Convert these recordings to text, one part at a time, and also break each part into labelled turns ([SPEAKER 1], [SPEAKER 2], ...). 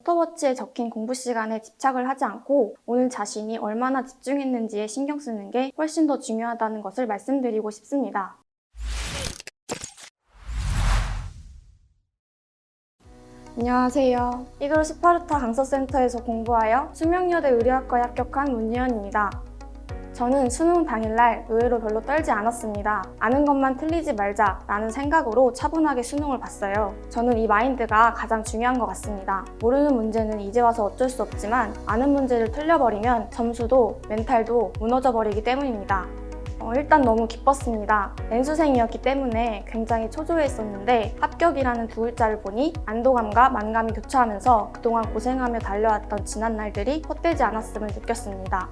[SPEAKER 1] 스톱워치에 적힌 공부 시간에 집착을 하지 않고 오늘 자신이 얼마나 집중했는지에 신경 쓰는 게 훨씬 더 중요하다는 것을 말씀드리고 싶습니다. 안녕하세요. 이그로 스파르타 강서센터에서 공부하여 숙명여대 의료학과에 합격한 문예현입니다. 저는 수능 당일날 의외로 별로 떨지 않았습니다. 아는 것만 틀리지 말자 라는 생각으로 차분하게 수능을 봤어요. 저는 이 마인드가 가장 중요한 것 같습니다. 모르는 문제는 이제 와서 어쩔 수 없지만 아는 문제를 틀려버리면 점수도 멘탈도 무너져 버리기 때문입니다. 일단 너무 기뻤습니다. N수생이었기 때문에 굉장히 초조했었는데 합격이라는 두 글자를 보니 안도감과 만감이 교차하면서 그동안 고생하며 달려왔던 지난 날들이 헛되지 않았음을 느꼈습니다.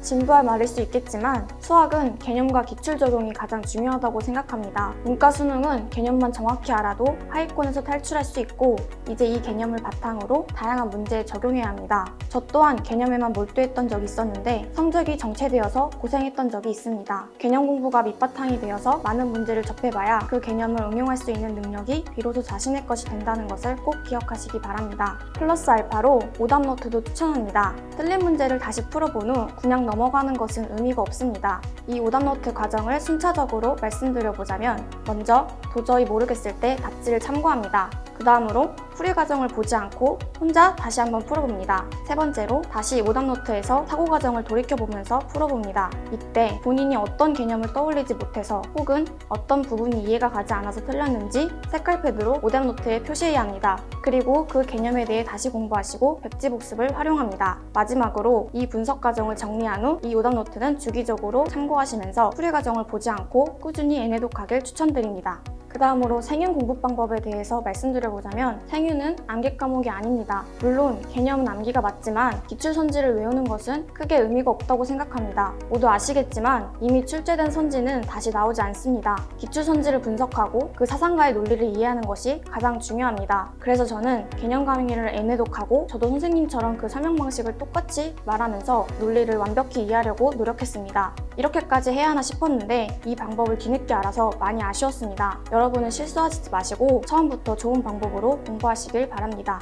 [SPEAKER 1] 진부할 말일 수 있겠지만 수학은 개념과 기출 적용이 가장 중요하다고 생각합니다. 문과 수능은 개념만 정확히 알아도 하위권에서 탈출할 수 있고 이제 이 개념을 바탕으로 다양한 문제에 적용해야 합니다. 저 또한 개념에만 몰두했던 적이 있었는데 성적이 정체되어서 고생했던 적이 있습니다. 개념 공부가 밑바탕이 되어서 많은 문제를 접해봐야 그 개념을 응용할 수 있는 능력이 비로소 자신의 것이 된다는 것을 꼭 기억하시기 바랍니다. 플러스 알파로 오답 노트도 추천합니다. 틀린 문제를 다시 풀어본 후 그냥 넘어가는 것은 의미가 없습니다. 이 오답노트 과정을 순차적으로 말씀드려보자면 먼저 도저히 모르겠을 때 답지를 참고합니다. 그 다음으로 풀이 과정을 보지 않고 혼자 다시 한번 풀어봅니다. 세 번째로 다시 오답노트에서 사고 과정을 돌이켜보면서 풀어봅니다. 이때 본인이 어떤 개념을 떠올리지 못해서 혹은 어떤 부분이 이해가 가지 않아서 틀렸는지 색깔패드로 오답노트에 표시해야 합니다. 그리고 그 개념에 대해 다시 공부하시고 백지복습을 활용합니다. 마지막으로 이 분석 과정을 정리한 후 이 오답노트는 주기적으로 참고하시면서 풀이 과정을 보지 않고 꾸준히 애내독하길 추천드립니다. 그 다음으로 생윤 공부 방법에 대해서 말씀드려보자면 생윤은 암기 과목이 아닙니다. 물론 개념은 암기가 맞지만 기출 선지를 외우는 것은 크게 의미가 없다고 생각합니다. 모두 아시겠지만 이미 출제된 선지는 다시 나오지 않습니다. 기출 선지를 분석하고 그 사상가의 논리를 이해하는 것이 가장 중요합니다. 그래서 저는 개념 강의를 애내독하고 저도 선생님처럼 그 설명 방식을 똑같이 말하면서 논리를 완벽히 이해하려고 노력했습니다. 이렇게까지 해야 하나 싶었는데 이 방법을 뒤늦게 알아서 많이 아쉬웠습니다. 여러분은 실수하지 마시고 처음부터 좋은 방법으로 공부하시길 바랍니다.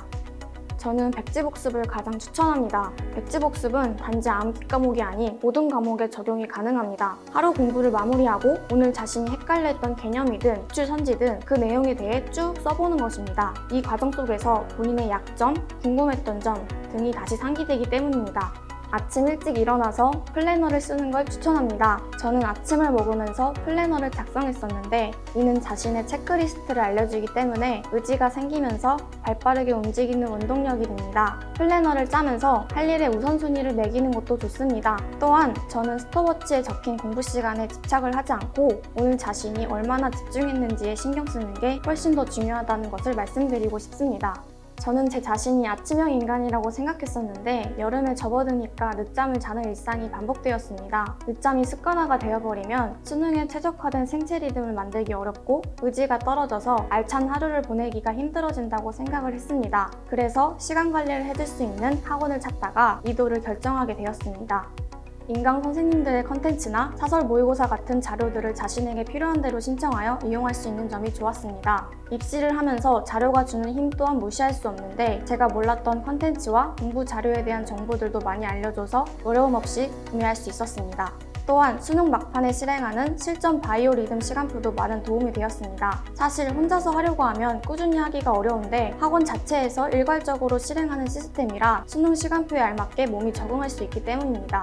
[SPEAKER 1] 저는 백지복습을 가장 추천합니다. 백지복습은 단지 암기 과목이 아닌 모든 과목에 적용이 가능합니다. 하루 공부를 마무리하고 오늘 자신이 헷갈려 했던 개념이든 기출 선지든 그 내용에 대해 쭉 써보는 것입니다. 이 과정 속에서 본인의 약점, 궁금했던 점 등이 다시 상기되기 때문입니다. 아침 일찍 일어나서 플래너를 쓰는 걸 추천합니다. 저는 아침을 먹으면서 플래너를 작성했었는데 이는 자신의 체크리스트를 알려주기 때문에 의지가 생기면서 발빠르게 움직이는 원동력이 됩니다. 플래너를 짜면서 할 일의 우선순위를 매기는 것도 좋습니다. 또한 저는 스톱워치에 적힌 공부 시간에 집착을 하지 않고 오늘 자신이 얼마나 집중했는지에 신경 쓰는 게 훨씬 더 중요하다는 것을 말씀드리고 싶습니다. 저는 제 자신이 아침형 인간이라고 생각했었는데 여름에 접어드니까 늦잠을 자는 일상이 반복되었습니다. 늦잠이 습관화가 되어버리면 수능에 최적화된 생체 리듬을 만들기 어렵고 의지가 떨어져서 알찬 하루를 보내기가 힘들어진다고 생각을 했습니다. 그래서 시간 관리를 해줄 수 있는 학원을 찾다가 이도를 결정하게 되었습니다. 인강 선생님들의 컨텐츠나 사설 모의고사 같은 자료들을 자신에게 필요한 대로 신청하여 이용할 수 있는 점이 좋았습니다. 입시를 하면서 자료가 주는 힘 또한 무시할 수 없는데 제가 몰랐던 컨텐츠와 공부 자료에 대한 정보들도 많이 알려줘서 어려움 없이 구매할 수 있었습니다. 또한 수능 막판에 실행하는 실전 바이오 리듬 시간표도 많은 도움이 되었습니다. 사실 혼자서 하려고 하면 꾸준히 하기가 어려운데 학원 자체에서 일괄적으로 실행하는 시스템이라 수능 시간표에 알맞게 몸이 적응할 수 있기 때문입니다.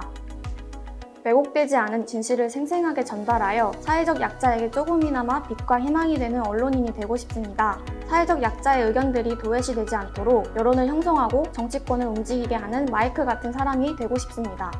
[SPEAKER 1] 왜곡되지 않은 진실을 생생하게 전달하여 사회적 약자에게 조금이나마 빛과 희망이 되는 언론인이 되고 싶습니다. 사회적 약자의 의견들이 도외시되지 않도록 여론을 형성하고 정치권을 움직이게 하는 마이크 같은 사람이 되고 싶습니다.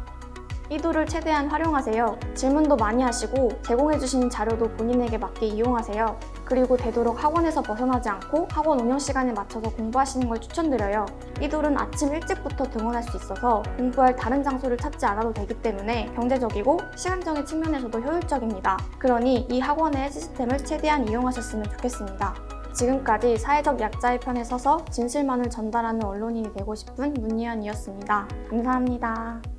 [SPEAKER 1] 이도를 최대한 활용하세요. 질문도 많이 하시고 제공해주시는 자료도 본인에게 맞게 이용하세요. 그리고 되도록 학원에서 벗어나지 않고 학원 운영 시간에 맞춰서 공부하시는 걸 추천드려요. 이돌은 아침 일찍부터 등원할 수 있어서 공부할 다른 장소를 찾지 않아도 되기 때문에 경제적이고 시간적인 측면에서도 효율적입니다. 그러니 이 학원의 시스템을 최대한 이용하셨으면 좋겠습니다. 지금까지 사회적 약자의 편에 서서 진실만을 전달하는 언론인이 되고 싶은 문예현이었습니다. 감사합니다.